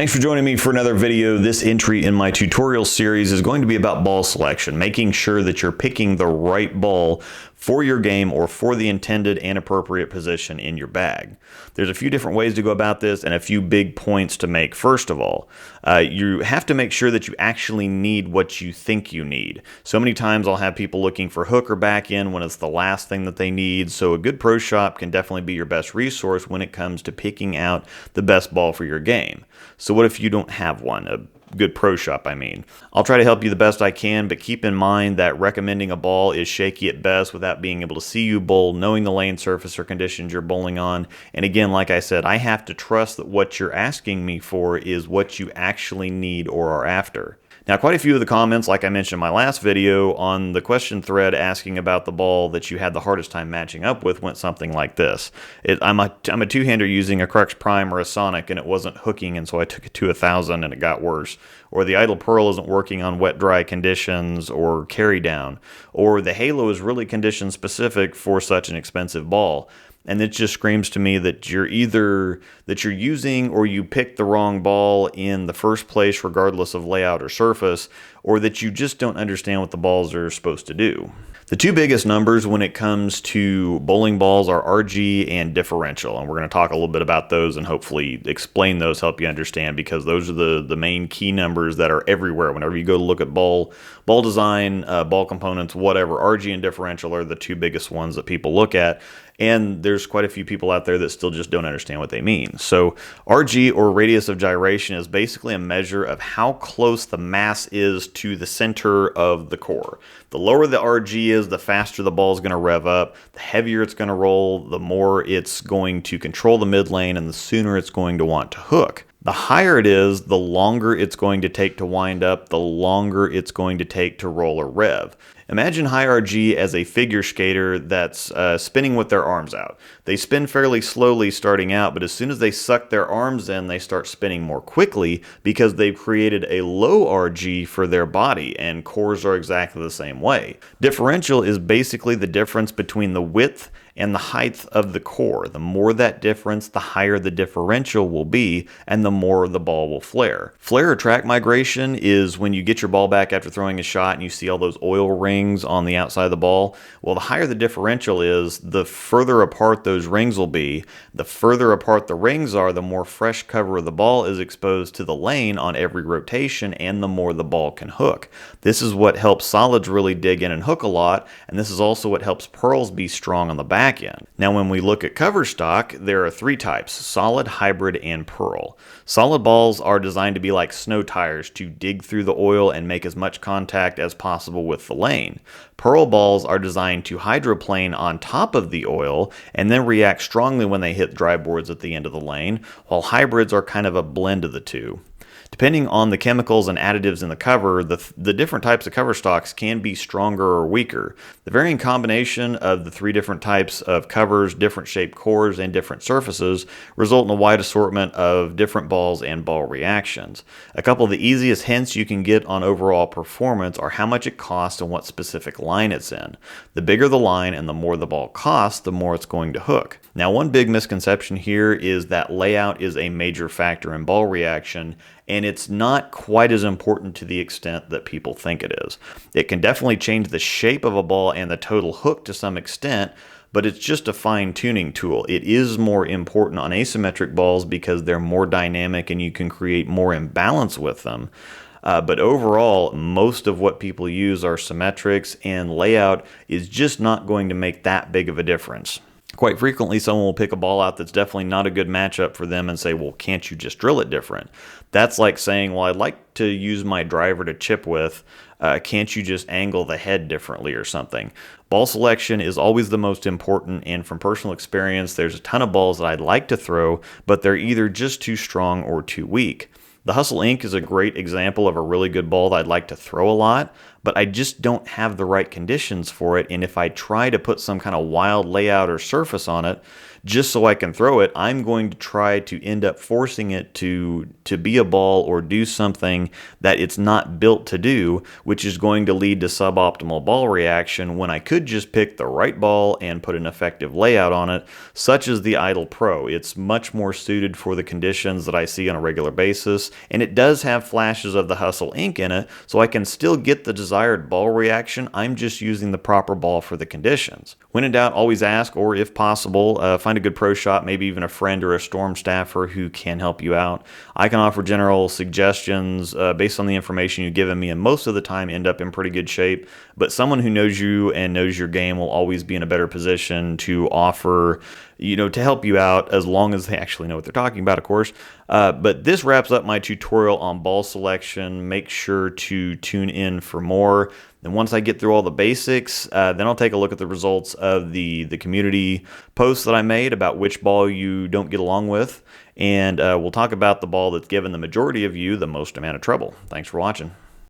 Thanks for joining me for another video. This entry in my tutorial series is going to be about ball selection, making sure that you're picking the right ball for your game or for the intended and appropriate position in your bag. There's a few different ways to go about this and a few big points to make. First of all, you have to make sure that you actually need what you think you need. So many times I'll have people looking for hook or back end when it's the last thing that they need. So a good pro shop can definitely be your best resource when it comes to picking out the best ball for your game. So what if you don't have one? A good pro shop, I mean. I'll try to help you the best I can, but keep in mind that recommending a ball is shaky at best without being able to see you bowl, knowing the lane, surface, or conditions you're bowling on. And again, like I said, I have to trust that what you're asking me for is what you actually need or are after. Now, quite a few of the comments, like I mentioned in my last video, on the question thread asking about the ball that you had the hardest time matching up with went something like this. I'm a two-hander using a Crux Prime or a Sonic, and it wasn't hooking, and so I took it to 1,000 and it got worse. Or the idle pearl isn't working on wet-dry conditions or carry down. Or the halo is really condition specific for such an expensive ball. And it just screams to me that you're either using or you picked the wrong ball in the first place, regardless of layout or surface, or that you just don't understand what the balls are supposed to do. The two biggest numbers when it comes to bowling balls are RG and differential, and we're going to talk a little bit about those and hopefully explain those, help you understand, because those are the main key numbers that are everywhere. Whenever you go to look at ball design, ball components, whatever, RG and differential are the two biggest ones that people look at. And there's quite a few people out there that still just don't understand what they mean. So RG, or radius of gyration, is basically a measure of how close the mass is to the center of the core. The lower the RG is, the faster the ball is going to rev up, the heavier it's going to roll, the more it's going to control the mid lane, and the sooner it's going to want to hook. The higher it is, the longer it's going to take to wind up, the longer it's going to take to roll or rev. Imagine high RG as a figure skater that's spinning with their arms out. They spin fairly slowly starting out, but as soon as they suck their arms in, they start spinning more quickly because they've created a low RG for their body, and cores are exactly the same way. Differential is basically the difference between the width and the height of the core. The more that difference, the higher the differential will be, and the more the ball will flare. Flare or track migration is when you get your ball back after throwing a shot and you see all those oil rings on the outside of the ball. Well, the higher the differential is, the further apart those rings will be. The further apart the rings are, the more fresh cover of the ball is exposed to the lane on every rotation, and the more the ball can hook. This is what helps solids really dig in and hook a lot, and this is also what helps pearls be strong on the back end. Now, when we look at Coverstock, there are three types: solid, hybrid, and pearl. Solid balls are designed to be like snow tires, to dig through the oil and make as much contact as possible with the lane. Pearl balls are designed to hydroplane on top of the oil and then react strongly when they hit dry boards at the end of the lane, while hybrids are kind of a blend of the two. Depending on the chemicals and additives in the cover, the different types of cover stocks can be stronger or weaker. The varying combination of the three different types of covers, different shaped cores, and different surfaces result in a wide assortment of different balls and ball reactions. A couple of the easiest hints you can get on overall performance are how much it costs and what specific line it's in. The bigger the line and the more the ball costs, the more it's going to hook. Now, one big misconception here is that layout is a major factor in ball reaction, and it's not quite as important to the extent that people think it is. It can definitely change the shape of a ball and the total hook to some extent, but it's just a fine-tuning tool. It is more important on asymmetric balls because they're more dynamic and you can create more imbalance with them. But overall, most of what people use are symmetrics, and layout is just not going to make that big of a difference. Quite frequently, someone will pick a ball out that's definitely not a good matchup for them and say, well, can't you just drill it different? That's like saying, well, I'd like to use my driver to chip with. Can't you just angle the head differently or something? Ball selection is always the most important, and from personal experience, there's a ton of balls that I'd like to throw, but they're either just too strong or too weak. The Hustle Inc. is a great example of a really good ball that I'd like to throw a lot, but I just don't have the right conditions for it. And if I try to put some kind of wild layout or surface on it just so I can throw it, I'm going to try to end up forcing it to be a ball or do something that it's not built to do, which is going to lead to suboptimal ball reaction when I could just pick the right ball and put an effective layout on it, such as the Idol Pro. It's much more suited for the conditions that I see on a regular basis, and it does have flashes of the Hustle ink in it, so I can still get the desired ball reaction. I'm just using the proper ball for the conditions. When in doubt, always ask, or if possible, find a good pro shop, maybe even a friend or a storm staffer who can help you out. I can offer general suggestions based on the information you've given me, and most of the time end up in pretty good shape. But someone who knows you and knows your game will always be in a better position to offer, to help you out, as long as they actually know what they're talking about, of course. But this wraps up my tutorial on ball selection. Make sure to tune in for more. And once I get through all the basics, then I'll take a look at the results of the community posts that I made about which ball you don't get along with. And we'll talk about the ball that's given the majority of you the most amount of trouble. Thanks for watching.